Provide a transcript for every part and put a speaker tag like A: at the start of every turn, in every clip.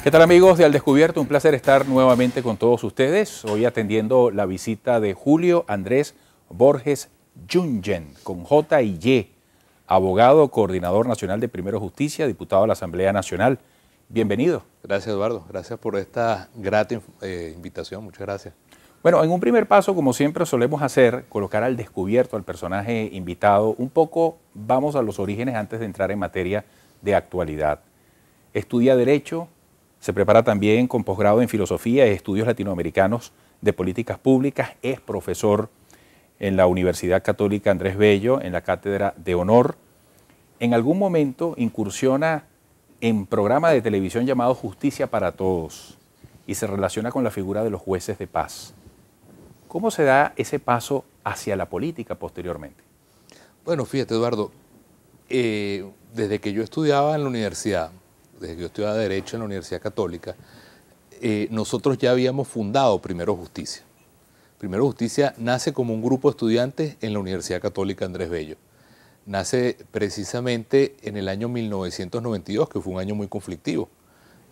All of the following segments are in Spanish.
A: ¿Qué tal, amigos de Al Descubierto? Un placer estar nuevamente con todos ustedes. Hoy atendiendo la visita de Julio Andrés Borges Yungen, con J y Y, abogado, coordinador nacional de Primero Justicia, diputado de la Asamblea Nacional. Bienvenido.
B: Gracias, Eduardo. Gracias por esta grata invitación. Muchas gracias.
A: Bueno, en un primer paso, como siempre solemos hacer, colocar al descubierto al personaje invitado. Un poco vamos a los orígenes antes de entrar en materia de actualidad. Estudia Derecho, se prepara también con posgrado en Filosofía y Estudios Latinoamericanos de Políticas Públicas, es profesor en la Universidad Católica Andrés Bello, en la Cátedra de Honor. En algún momento incursiona en programa de televisión llamado Justicia para Todos y se relaciona con la figura de los jueces de paz. ¿Cómo se da ese paso hacia la política posteriormente?
B: Bueno, fíjate, Eduardo, desde que yo estudiaba en la universidad, desde que yo estudiaba Derecho en la Universidad Católica, nosotros ya habíamos fundado Primero Justicia. Primero Justicia nace como un grupo de estudiantes en la Universidad Católica Andrés Bello. Nace precisamente en el año 1992, que fue un año muy conflictivo.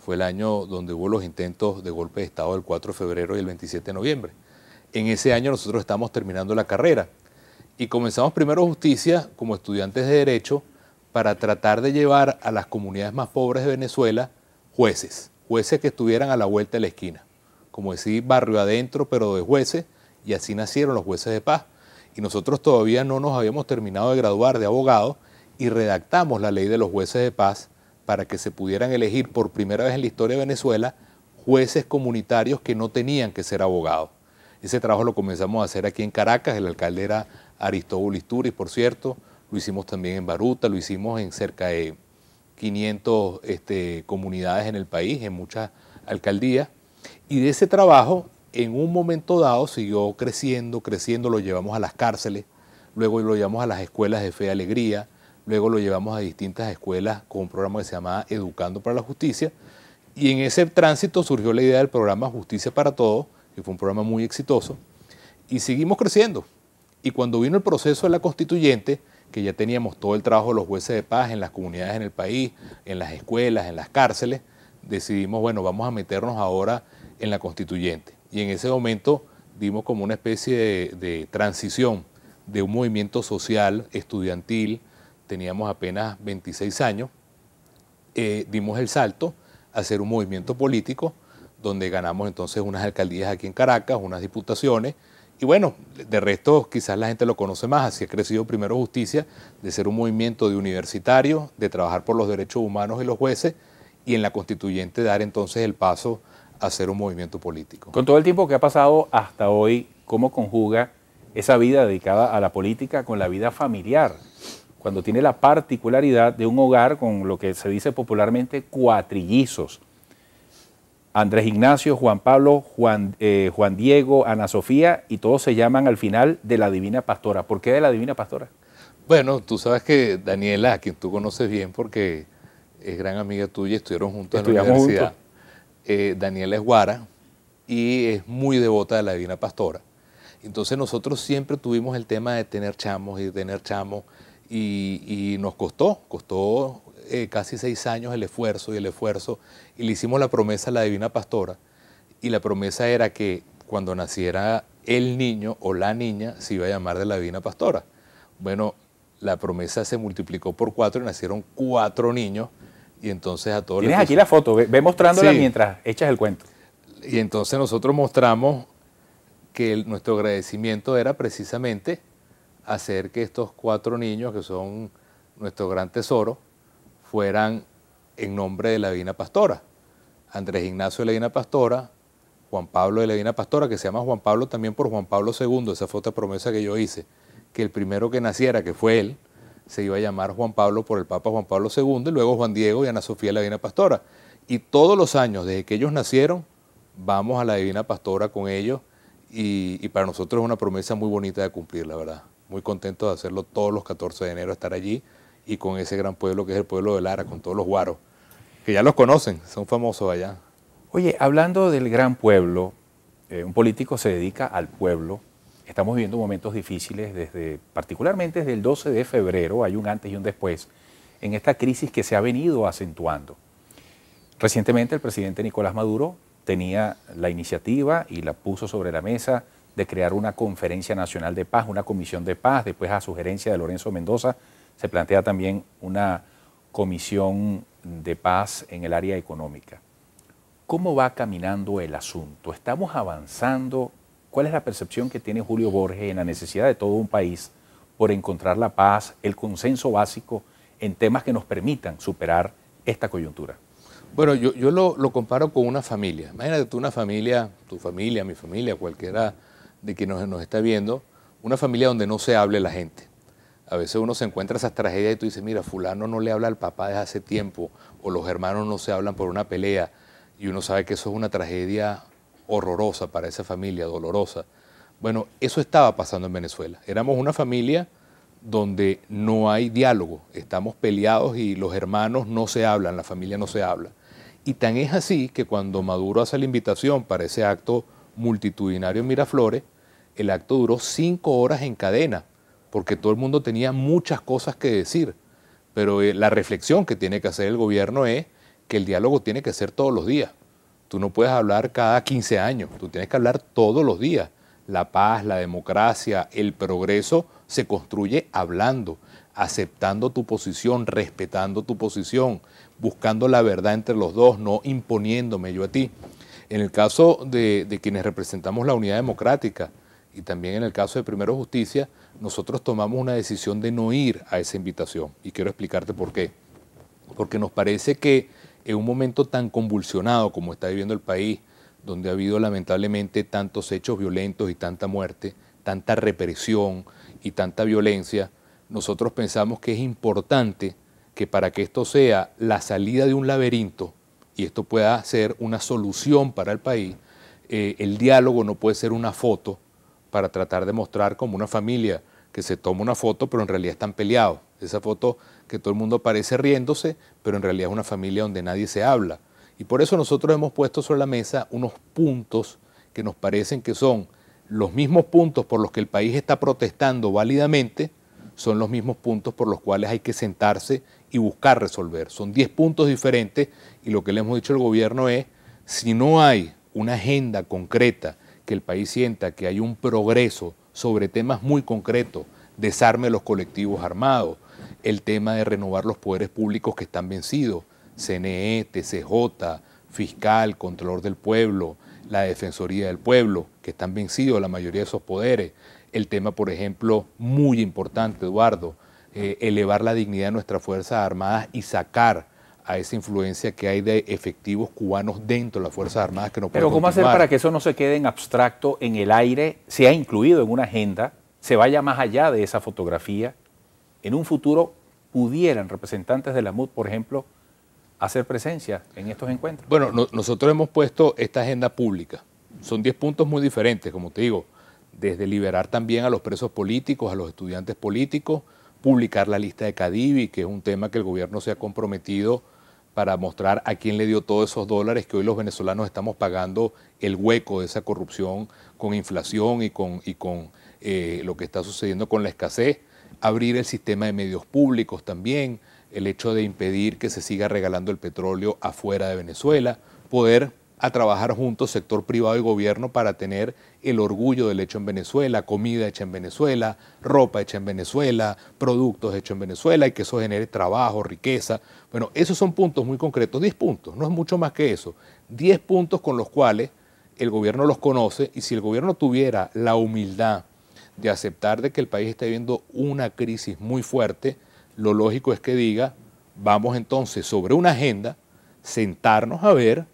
B: Fue el año donde hubo los intentos de golpe de Estado del 4 de febrero y el 27 de noviembre. En ese año nosotros estamos terminando la carrera y comenzamos Primero Justicia como estudiantes de Derecho para tratar de llevar a las comunidades más pobres de Venezuela jueces que estuvieran a la vuelta de la esquina, como decir barrio adentro, pero de jueces, y así nacieron los jueces de paz. Y nosotros todavía no nos habíamos terminado de graduar de abogados y redactamos la ley de los jueces de paz para que se pudieran elegir por primera vez en la historia de Venezuela jueces comunitarios que no tenían que ser abogados. Ese trabajo lo comenzamos a hacer aquí en Caracas, el alcalde era Aristóbulo Isturiz, por cierto, lo hicimos también en Baruta, lo hicimos en cerca de 500 comunidades en el país, en muchas alcaldías, y de ese trabajo en un momento dado siguió creciendo, lo llevamos a las cárceles, luego lo llevamos a las escuelas de fe y alegría, luego lo llevamos a distintas escuelas con un programa que se llamaba Educando para la Justicia, y en ese tránsito surgió la idea del programa Justicia para Todos, que fue un programa muy exitoso, y seguimos creciendo. Y cuando vino el proceso de la constituyente, que ya teníamos todo el trabajo de los jueces de paz en las comunidades en el país, en las escuelas, en las cárceles, decidimos, bueno, vamos a meternos ahora en la constituyente. Y en ese momento dimos como una especie de transición de un movimiento social, estudiantil, teníamos apenas 26 años, dimos el salto a hacer un movimiento político, donde ganamos entonces unas alcaldías aquí en Caracas, unas diputaciones, y bueno, de resto quizás la gente lo conoce más, así ha crecido Primero Justicia, de ser un movimiento de universitarios, de trabajar por los derechos humanos y los jueces, y en la constituyente dar entonces el paso a ser un movimiento político.
A: Con todo el tiempo que ha pasado hasta hoy, ¿cómo conjuga esa vida dedicada a la política con la vida familiar? Cuando tiene la particularidad de un hogar con lo que se dice popularmente cuatrillizos. Andrés Ignacio, Juan Pablo, Juan Diego, Ana Sofía, y todos se llaman al final de la Divina Pastora. ¿Por qué de la Divina Pastora?
B: Bueno, tú sabes que Daniela, a quien tú conoces bien porque es gran amiga tuya, estuvieron juntos en la universidad. Daniela es guara y es muy devota de la Divina Pastora. Entonces nosotros siempre tuvimos el tema de tener chamos y nos costó casi 6 años el esfuerzo, y le hicimos la promesa a la Divina Pastora, y la promesa era que cuando naciera el niño o la niña se iba a llamar de la Divina Pastora. Bueno, la promesa se multiplicó por 4 y nacieron 4 niños, y entonces a todos...
A: Tienes aquí la foto, ve mostrándola sí, mientras echas el cuento.
B: Y entonces nosotros mostramos que nuestro agradecimiento era precisamente hacer que estos 4 niños, que son nuestro gran tesoro, fueran en nombre de la Divina Pastora. Andrés Ignacio de la Divina Pastora, Juan Pablo de la Divina Pastora, que se llama Juan Pablo también por Juan Pablo II, esa fue otra promesa que yo hice, que el primero que naciera, que fue él, se iba a llamar Juan Pablo por el Papa Juan Pablo II, y luego Juan Diego y Ana Sofía de la Divina Pastora. Y todos los años, desde que ellos nacieron, vamos a la Divina Pastora con ellos, y para nosotros es una promesa muy bonita de cumplir, la verdad. Muy contento de hacerlo todos los 14 de enero, estar allí, y con ese gran pueblo que es el pueblo de Lara, con todos los guaros, que ya los conocen, son famosos allá.
A: Oye, hablando del gran pueblo, un político se dedica al pueblo. Estamos viviendo momentos difíciles, particularmente desde el 12 de febrero, hay un antes y un después, en esta crisis que se ha venido acentuando. Recientemente el presidente Nicolás Maduro tenía la iniciativa y la puso sobre la mesa de crear una conferencia nacional de paz, una comisión de paz. Después, a sugerencia de Lorenzo Mendoza, se plantea también una comisión de paz en el área económica. ¿Cómo va caminando el asunto? ¿Estamos avanzando? ¿Cuál es la percepción que tiene Julio Borges en la necesidad de todo un país por encontrar la paz, el consenso básico en temas que nos permitan superar esta coyuntura?
B: Bueno, yo lo comparo con una familia. Imagínate tú una familia, tu familia, mi familia, cualquiera de quien nos está viendo, una familia donde no se hable la gente. A veces uno se encuentra esas tragedias y tú dices, mira, fulano no le habla al papá desde hace tiempo, o los hermanos no se hablan por una pelea, y uno sabe que eso es una tragedia horrorosa para esa familia, dolorosa. Bueno, eso estaba pasando en Venezuela. Éramos una familia donde no hay diálogo, estamos peleados y los hermanos no se hablan, la familia no se habla. Y tan es así que cuando Maduro hace la invitación para ese acto multitudinario en Miraflores, el acto duró 5 horas en cadena, porque todo el mundo tenía muchas cosas que decir. Pero la reflexión que tiene que hacer el gobierno es que el diálogo tiene que ser todos los días. Tú no puedes hablar cada 15 años, tú tienes que hablar todos los días. La paz, la democracia, el progreso se construye hablando, aceptando tu posición, respetando tu posición, buscando la verdad entre los dos, no imponiéndome yo a ti. En el caso de quienes representamos la unidad democrática y también en el caso de Primero Justicia, nosotros tomamos una decisión de no ir a esa invitación. Y quiero explicarte por qué. Porque nos parece que en un momento tan convulsionado como está viviendo el país, donde ha habido lamentablemente tantos hechos violentos y tanta muerte, tanta represión y tanta violencia, nosotros pensamos que es importante que para que esto sea la salida de un laberinto y esto pueda ser una solución para el país, el diálogo no puede ser una foto para tratar de mostrar como una familia que se toma una foto pero en realidad están peleados. Esa foto que todo el mundo parece riéndose, pero en realidad es una familia donde nadie se habla. Y por eso nosotros hemos puesto sobre la mesa unos puntos que nos parecen que son los mismos puntos por los que el país está protestando válidamente, son los mismos puntos por los cuales hay que sentarse y buscar resolver. Son 10 puntos diferentes y lo que le hemos dicho al gobierno es, si no hay una agenda concreta, que el país sienta que hay un progreso sobre temas muy concretos, desarme los colectivos armados, el tema de renovar los poderes públicos que están vencidos, CNE, TCJ, Fiscal, Contralor del Pueblo, la Defensoría del Pueblo, que están vencidos la mayoría de esos poderes. El tema, por ejemplo, muy importante, Eduardo, elevar la dignidad de nuestras Fuerzas Armadas y sacar a esa influencia que hay de efectivos cubanos dentro de las Fuerzas Armadas que no pueden
A: Pero ¿cómo hacer
B: continuar.
A: para que eso no se quede en abstracto, en el aire, sea incluido en una agenda, se vaya más allá de esa fotografía? En un futuro pudieran representantes de la MUD, por ejemplo, hacer presencia en estos encuentros.
B: Bueno, nosotros hemos puesto esta agenda pública. Son 10 puntos muy diferentes, como te digo, desde liberar también a los presos políticos, a los estudiantes políticos, publicar la lista de Cadivi, que es un tema que el gobierno se ha comprometido para mostrar a quién le dio todos esos dólares que hoy los venezolanos estamos pagando el hueco de esa corrupción con inflación y con lo que está sucediendo con la escasez, abrir el sistema de medios públicos también, el hecho de impedir que se siga regalando el petróleo afuera de Venezuela, poder a trabajar juntos sector privado y gobierno para tener el orgullo del hecho en Venezuela, comida hecha en Venezuela, ropa hecha en Venezuela, productos hechos en Venezuela y que eso genere trabajo, riqueza. Bueno, esos son puntos muy concretos, 10 puntos, no es mucho más que eso. 10 puntos con los cuales el gobierno los conoce y si el gobierno tuviera la humildad de aceptar de que el país está viviendo una crisis muy fuerte, lo lógico es que diga, vamos entonces sobre una agenda, sentarnos a ver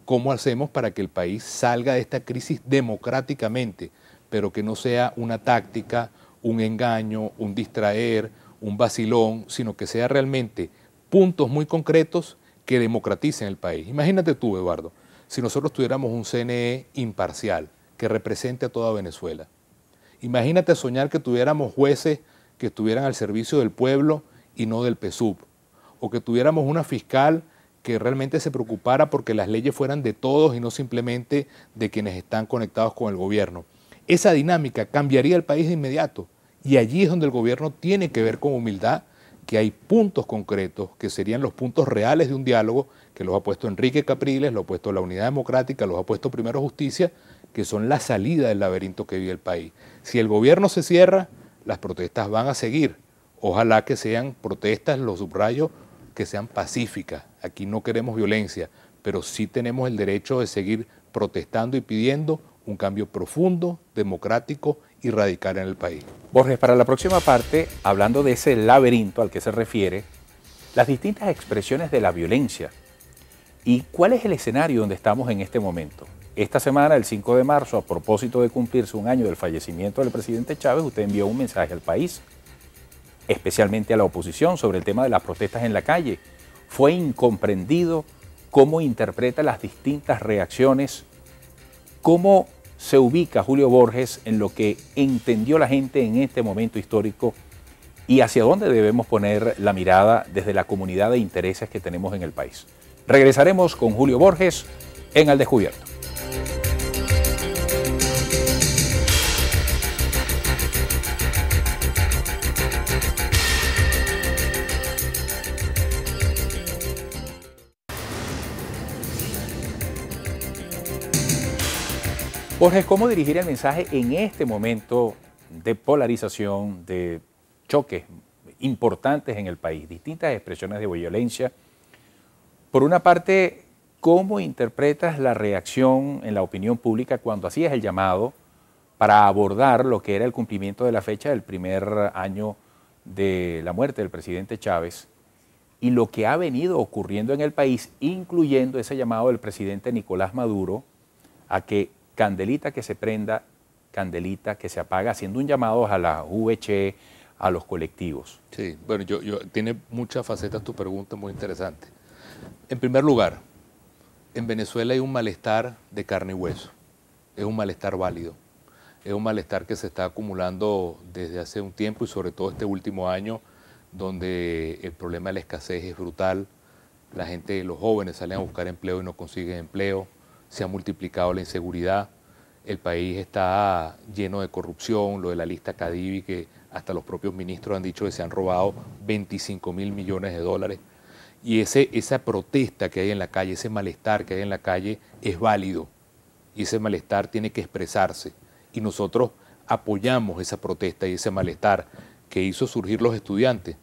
B: cómo hacemos para que el país salga de esta crisis democráticamente, pero que no sea una táctica, un engaño, un distraer, un vacilón, sino que sea realmente puntos muy concretos que democraticen el país. Imagínate tú, Eduardo, si nosotros tuviéramos un CNE imparcial que represente a toda Venezuela. Imagínate soñar que tuviéramos jueces que estuvieran al servicio del pueblo y no del PSUV, o que tuviéramos una fiscal que realmente se preocupara porque las leyes fueran de todos y no simplemente de quienes están conectados con el gobierno. Esa dinámica cambiaría el país de inmediato y allí es donde el gobierno tiene que ver con humildad que hay puntos concretos que serían los puntos reales de un diálogo, que los ha puesto Enrique Capriles, los ha puesto la Unidad Democrática, los ha puesto Primero Justicia, que son la salida del laberinto que vive el país. Si el gobierno se cierra, las protestas van a seguir. Ojalá que sean protestas, los subrayo, que sean pacíficas. Aquí no queremos violencia, pero sí tenemos el derecho de seguir protestando y pidiendo un cambio profundo, democrático y radical en el país.
A: Borges, para la próxima parte, hablando de ese laberinto al que se refiere, las distintas expresiones de la violencia y cuál es el escenario donde estamos en este momento. Esta semana, el 5 de marzo, a propósito de cumplirse un año del fallecimiento del presidente Chávez, usted envió un mensaje al país, especialmente a la oposición, sobre el tema de las protestas en la calle. Fue incomprendido cómo interpreta las distintas reacciones, cómo se ubica Julio Borges en lo que entendió la gente en este momento histórico y hacia dónde debemos poner la mirada desde la comunidad de intereses que tenemos en el país. Regresaremos con Julio Borges en Al Descubierto. Borges, ¿cómo dirigir el mensaje en este momento de polarización, de choques importantes en el país, distintas expresiones de violencia? Por una parte, ¿cómo interpretas la reacción en la opinión pública cuando hacías el llamado para abordar lo que era el cumplimiento de la fecha del primer año de la muerte del presidente Chávez y lo que ha venido ocurriendo en el país, incluyendo ese llamado del presidente Nicolás Maduro a que candelita que se prenda, candelita que se apaga, haciendo un llamado a la VC, a los colectivos?
B: Sí, bueno, tiene muchas facetas tu pregunta, muy interesante. En primer lugar, en Venezuela hay un malestar de carne y hueso, es un malestar válido, es un malestar que se está acumulando desde hace un tiempo y sobre todo este último año, donde el problema de la escasez es brutal, la gente, los jóvenes salen a buscar empleo y no consiguen empleo, se ha multiplicado la inseguridad, el país está lleno de corrupción, lo de la lista Cadivi, que hasta los propios ministros han dicho que se han robado 25.000 millones de dólares. Y esa protesta que hay en la calle, ese malestar que hay en la calle es válido y ese malestar tiene que expresarse. Y nosotros apoyamos esa protesta y ese malestar que hizo surgir los estudiantes.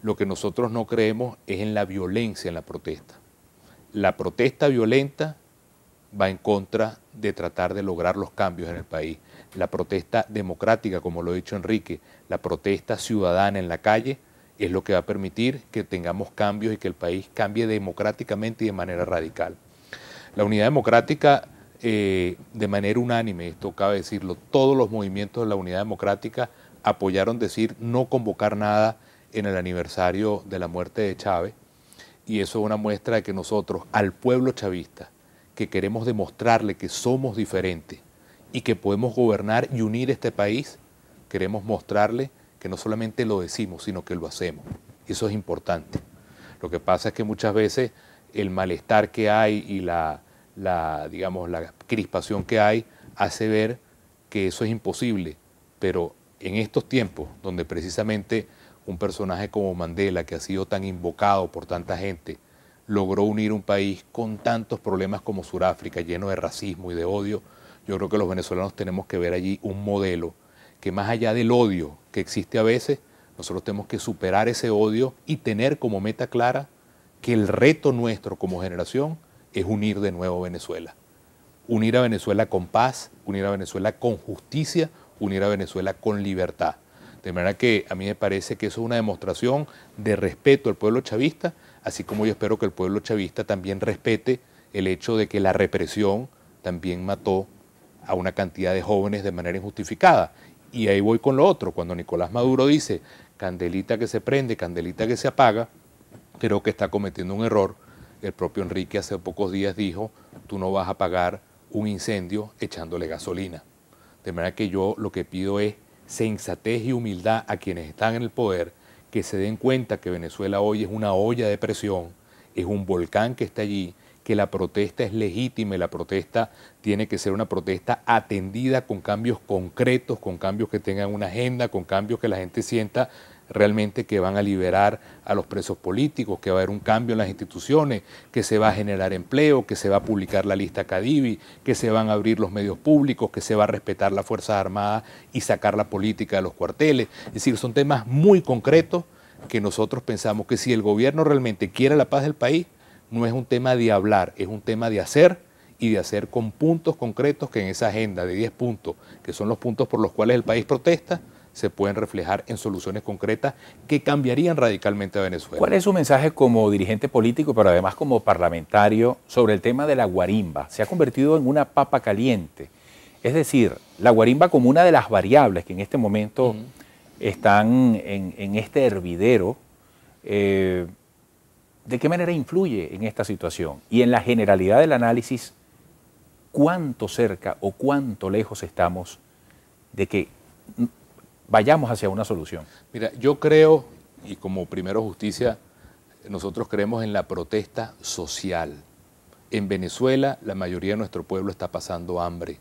B: Lo que nosotros no creemos es en la violencia en la protesta. La protesta violenta va en contra de tratar de lograr los cambios en el país. La protesta democrática, como lo ha dicho Enrique, la protesta ciudadana en la calle es lo que va a permitir que tengamos cambios y que el país cambie democráticamente y de manera radical. La Unidad Democrática, de manera unánime, esto cabe decirlo, todos los movimientos de la Unidad Democrática apoyaron decir no convocar nada en el aniversario de la muerte de Chávez, y eso es una muestra de que nosotros, al pueblo chavista, que queremos demostrarle que somos diferentes y que podemos gobernar y unir este país, queremos mostrarle que no solamente lo decimos, sino que lo hacemos. Eso es importante. Lo que pasa es que muchas veces el malestar que hay y digamos, la crispación que hay hace ver que eso es imposible, pero en estos tiempos donde precisamente un personaje como Mandela, que ha sido tan invocado por tanta gente, logró unir un país con tantos problemas como Sudáfrica, lleno de racismo y de odio, yo creo que los venezolanos tenemos que ver allí un modelo que más allá del odio que existe a veces, nosotros tenemos que superar ese odio y tener como meta clara que el reto nuestro como generación es unir de nuevo Venezuela. Unir a Venezuela con paz, unir a Venezuela con justicia, unir a Venezuela con libertad. De manera que a mí me parece que eso es una demostración de respeto al pueblo chavista, así como yo espero que el pueblo chavista también respete el hecho de que la represión también mató a una cantidad de jóvenes de manera injustificada. Y ahí voy con lo otro, cuando Nicolás Maduro dice candelita que se prende, candelita que se apaga, creo que está cometiendo un error. El propio Enrique hace pocos días dijo, tú no vas a apagar un incendio echándole gasolina. De manera que yo lo que pido es sensatez y humildad a quienes están en el poder, que se den cuenta que Venezuela hoy es una olla de presión, es un volcán que está allí, que la protesta es legítima y la protesta tiene que ser una protesta atendida con cambios concretos, con cambios que tengan una agenda, con cambios que la gente sienta realmente que van a liberar a los presos políticos, que va a haber un cambio en las instituciones, que se va a generar empleo, que se va a publicar la lista Cadivi, que se van a abrir los medios públicos, que se va a respetar las Fuerzas Armadas y sacar la política de los cuarteles. Es decir, son temas muy concretos que nosotros pensamos que si el gobierno realmente quiere la paz del país, no es un tema de hablar, es un tema de hacer, y de hacer con puntos concretos que en esa agenda de 10 puntos, que son los puntos por los cuales el país protesta, se pueden reflejar en soluciones concretas que cambiarían radicalmente a Venezuela.
A: ¿Cuál es su mensaje como dirigente político, pero además como parlamentario, sobre el tema de la guarimba? Se ha convertido en una papa caliente. Es decir, la guarimba como una de las variables que en este momento están en este hervidero. ¿De qué manera influye en esta situación? Y en la generalidad del análisis, ¿cuánto cerca o cuánto lejos estamos de que vayamos hacia una solución?
B: Mira, yo creo, y como Primero Justicia, nosotros creemos en la protesta social. En Venezuela, la mayoría de nuestro pueblo está pasando hambre.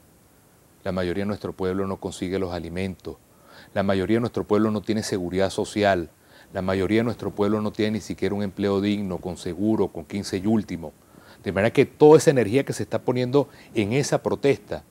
B: La mayoría de nuestro pueblo no consigue los alimentos. La mayoría de nuestro pueblo no tiene seguridad social. La mayoría de nuestro pueblo no tiene ni siquiera un empleo digno, con seguro, con 15 y último. De manera que toda esa energía que se está poniendo en esa protesta,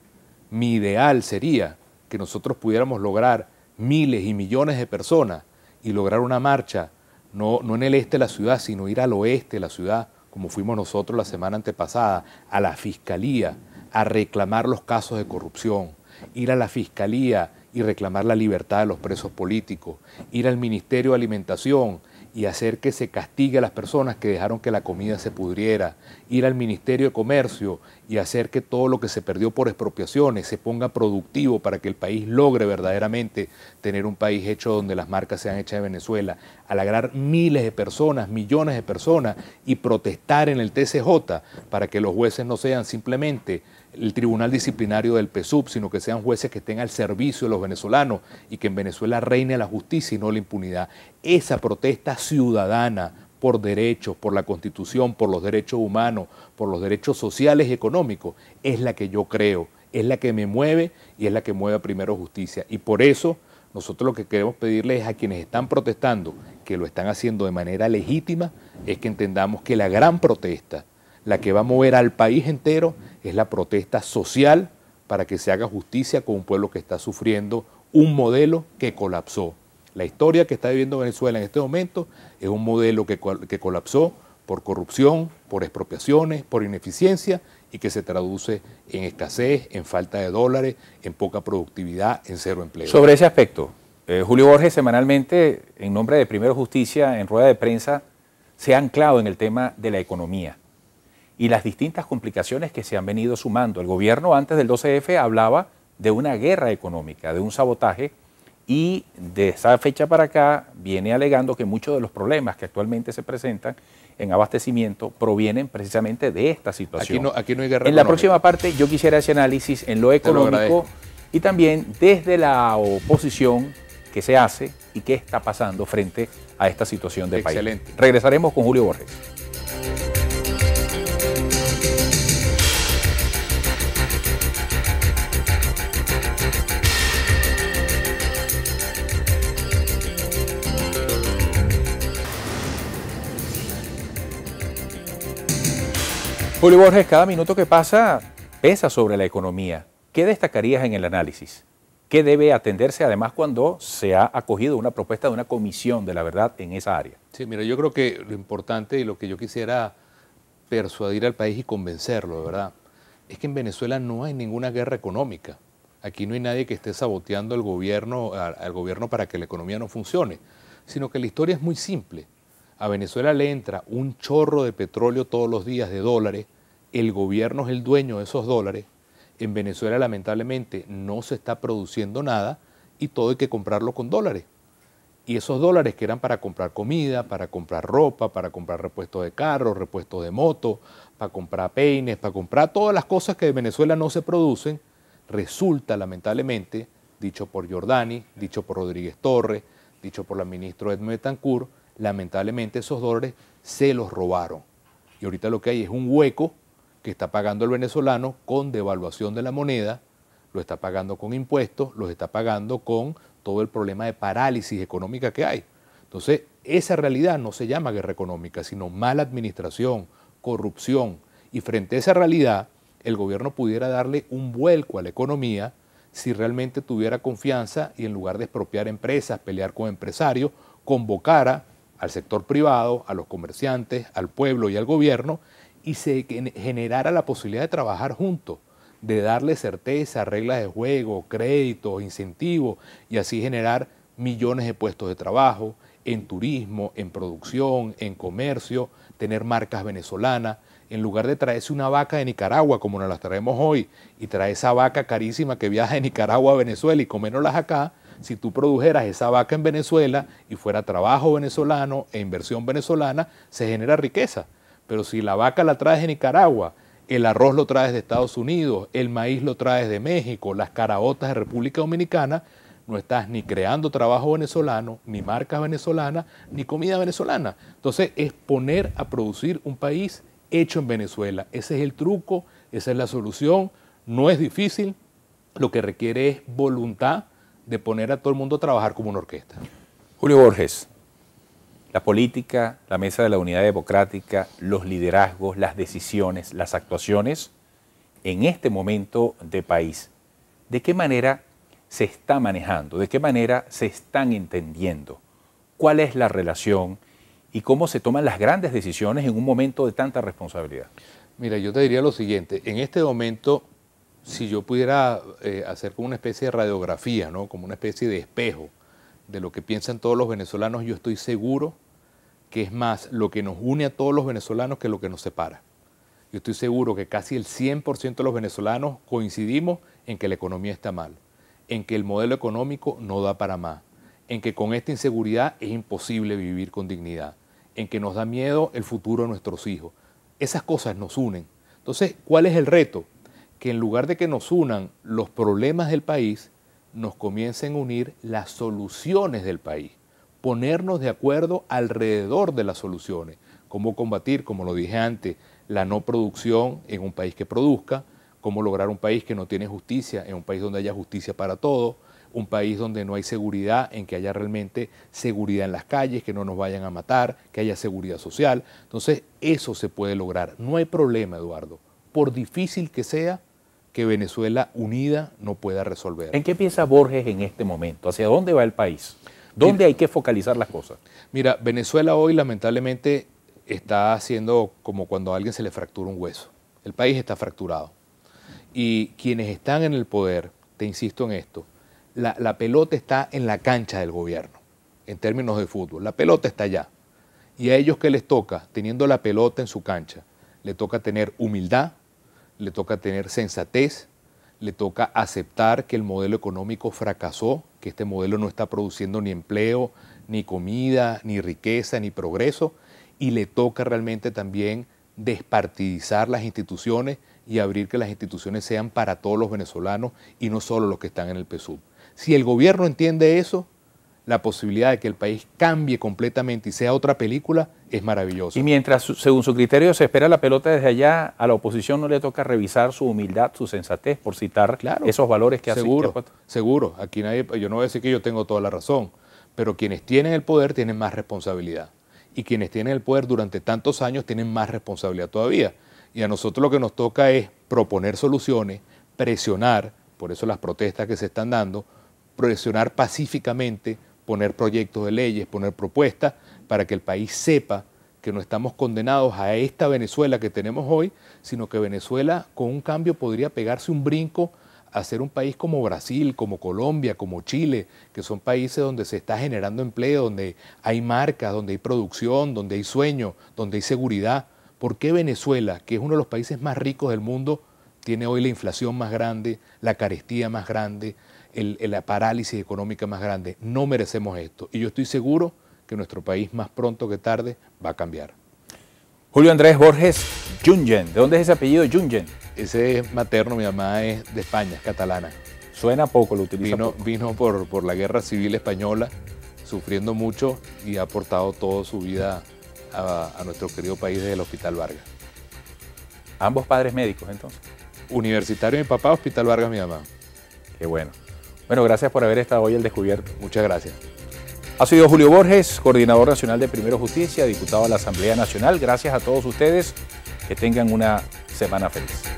B: mi ideal sería que nosotros pudiéramos lograr miles y millones de personas y lograr una marcha, no en el este de la ciudad, sino ir al oeste de la ciudad, como fuimos nosotros la semana antepasada, a la Fiscalía, a reclamar los casos de corrupción, ir a la Fiscalía y reclamar la libertad de los presos políticos, ir al Ministerio de Alimentación y hacer que se castigue a las personas que dejaron que la comida se pudriera, ir al Ministerio de Comercio y hacer que todo lo que se perdió por expropiaciones se ponga productivo para que el país logre verdaderamente tener un país hecho donde las marcas sean hechas de Venezuela, alegrar miles de personas, millones de personas y protestar en el TCJ para que los jueces no sean simplemente el Tribunal Disciplinario del PSUV, sino que sean jueces que estén al servicio de los venezolanos y que en Venezuela reine la justicia y no la impunidad. Esa protesta ciudadana por derechos, por la Constitución, por los derechos humanos, por los derechos sociales y económicos, es la que yo creo, es la que me mueve y es la que mueve a Primero Justicia. Y por eso nosotros lo que queremos pedirles a quienes están protestando, que lo están haciendo de manera legítima, es que entendamos que la gran protesta, la que va a mover al país entero, es la protesta social para que se haga justicia con un pueblo que está sufriendo un modelo que colapsó. La historia que está viviendo Venezuela en este momento es un modelo que colapsó por corrupción, por expropiaciones, por ineficiencia y que se traduce en escasez, en falta de dólares, en poca productividad, en cero empleo.
A: Sobre ese aspecto, Julio Borges semanalmente, en nombre de Primero Justicia, en rueda de prensa, se ha anclado en el tema de la economía y las distintas complicaciones que se han venido sumando. El gobierno antes del 12F hablaba de una guerra económica, de un sabotaje, y de esa fecha para acá viene alegando que muchos de los problemas que actualmente se presentan en abastecimiento provienen precisamente de esta situación.
B: Aquí no hay guerra
A: en la próxima parte yo quisiera ese análisis en lo económico y también desde la oposición que se hace y qué está pasando frente a esta situación del país.
B: Excelente.
A: Regresaremos con Julio Borges. Julio Borges, cada minuto que pasa pesa sobre la economía. ¿Qué destacarías en el análisis? ¿Qué debe atenderse además cuando se ha acogido una propuesta de una comisión de la verdad en esa área?
B: Sí, mira, yo creo que lo importante y lo que yo quisiera persuadir al país y convencerlo, de verdad, es que en Venezuela no hay ninguna guerra económica. Aquí no hay nadie que esté saboteando al gobierno para que la economía no funcione, sino que la historia es muy simple. A Venezuela le entra un chorro de petróleo todos los días de dólares, el gobierno es el dueño de esos dólares, en Venezuela lamentablemente no se está produciendo nada y todo hay que comprarlo con dólares. Y esos dólares que eran para comprar comida, para comprar ropa, para comprar repuestos de carros, repuestos de moto, para comprar peines, para comprar todas las cosas que en Venezuela no se producen, resulta lamentablemente, dicho por Giordani, dicho por Rodríguez Torres, dicho por la ministra Edme Betancourt, lamentablemente esos dólares se los robaron. Y ahorita lo que hay es un hueco que está pagando el venezolano con devaluación de la moneda, lo está pagando con impuestos, los está pagando con todo el problema de parálisis económica que hay. Entonces, esa realidad no se llama guerra económica, sino mala administración, corrupción. Y frente a esa realidad, el gobierno pudiera darle un vuelco a la economía si realmente tuviera confianza y en lugar de expropiar empresas, pelear con empresarios, convocara al sector privado, a los comerciantes, al pueblo y al gobierno y se generara la posibilidad de trabajar juntos, de darle certeza, reglas de juego, créditos, incentivos y así generar millones de puestos de trabajo en turismo, en producción, en comercio, tener marcas venezolanas. En lugar de traerse una vaca de Nicaragua como nos las traemos hoy y traer esa vaca carísima que viaja de Nicaragua a Venezuela y comérnoslas acá, si tú produjeras esa vaca en Venezuela y fuera trabajo venezolano e inversión venezolana, se genera riqueza. Pero si la vaca la traes de Nicaragua, el arroz lo traes de Estados Unidos, el maíz lo traes de México, las caraotas de República Dominicana, no estás ni creando trabajo venezolano, ni marcas venezolanas, ni comida venezolana. Entonces es poner a producir un país hecho en Venezuela. Ese es el truco, esa es la solución. No es difícil, lo que requiere es voluntad de poner a todo el mundo a trabajar como una orquesta.
A: Julio Borges, la política, la mesa de la unidad democrática, los liderazgos, las decisiones, las actuaciones en este momento de país, ¿de qué manera se está manejando? ¿De qué manera se están entendiendo? ¿Cuál es la relación y cómo se toman las grandes decisiones en un momento de tanta responsabilidad?
B: Mira, yo te diría lo siguiente, en este momento, si yo pudiera hacer como una especie de radiografía, ¿no? Como una especie de espejo de lo que piensan todos los venezolanos, yo estoy seguro que es más lo que nos une a todos los venezolanos que lo que nos separa. Yo estoy seguro que casi el 100% de los venezolanos coincidimos en que la economía está mal, en que el modelo económico no da para más, en que con esta inseguridad es imposible vivir con dignidad, en que nos da miedo el futuro de nuestros hijos. Esas cosas nos unen. Entonces, ¿cuál es el reto? Que en lugar de que nos unan los problemas del país, nos comiencen a unir las soluciones del país, ponernos de acuerdo alrededor de las soluciones. Cómo combatir, como lo dije antes, la no producción en un país que produzca, cómo lograr un país que no tiene justicia, en un país donde haya justicia para todos, un país donde no hay seguridad, en que haya realmente seguridad en las calles, que no nos vayan a matar, que haya seguridad social. Entonces, eso se puede lograr. No hay problema, Eduardo, por difícil que sea, que Venezuela unida no pueda resolver.
A: ¿En qué piensa Borges en este momento? ¿Hacia dónde va el país? ¿Dónde hay que focalizar las cosas?
B: Mira, Venezuela hoy lamentablemente está haciendo como cuando a alguien se le fractura un hueso. El país está fracturado. Y quienes están en el poder, te insisto en esto, la pelota está en la cancha del gobierno, en términos de fútbol. La pelota está allá. Y a ellos que les toca, teniendo la pelota en su cancha, le toca tener humildad, le toca tener sensatez, le toca aceptar que el modelo económico fracasó, que este modelo no está produciendo ni empleo, ni comida, ni riqueza, ni progreso, y le toca realmente también despartidizar las instituciones y abrir que las instituciones sean para todos los venezolanos y no solo los que están en el PSUV. Si el gobierno entiende eso, la posibilidad de que el país cambie completamente y sea otra película es maravillosa.
A: Y mientras, según su criterio, se espera la pelota desde allá, a la oposición no le toca revisar su humildad, su sensatez, por citar esos valores que hace.
B: Seguro. Aquí nadie, yo no voy a decir que yo tengo toda la razón, pero quienes tienen el poder tienen más responsabilidad. Y quienes tienen el poder durante tantos años tienen más responsabilidad todavía. Y a nosotros lo que nos toca es proponer soluciones, presionar, por eso las protestas que se están dando, presionar pacíficamente, poner proyectos de leyes, poner propuestas para que el país sepa que no estamos condenados a esta Venezuela que tenemos hoy, sino que Venezuela con un cambio podría pegarse un brinco a ser un país como Brasil, como Colombia, como Chile, que son países donde se está generando empleo, donde hay marcas, donde hay producción, donde hay sueño, donde hay seguridad. ¿Por qué Venezuela, que es uno de los países más ricos del mundo, tiene hoy la inflación más grande, la carestía más grande, la parálisis económica más grande? No merecemos esto. Y yo estoy seguro que nuestro país más pronto que tarde va a cambiar.
A: Julio Andrés Borges Junyent. ¿De dónde es ese apellido Junyent?
B: Ese es materno, mi mamá es de España, es catalana.
A: Suena poco, lo utiliza poco.
B: Vino por la guerra civil española, sufriendo mucho y ha aportado toda su vida a nuestro querido país desde el Hospital Vargas.
A: ¿Ambos padres médicos entonces?
B: Universitario mi papá, Hospital Vargas mi mamá.
A: Qué bueno. Bueno, gracias por haber estado hoy al descubierto.
B: Muchas gracias.
A: Ha sido Julio Borges, coordinador nacional de Primero Justicia, diputado a la Asamblea Nacional. Gracias a todos ustedes. Que tengan una semana feliz.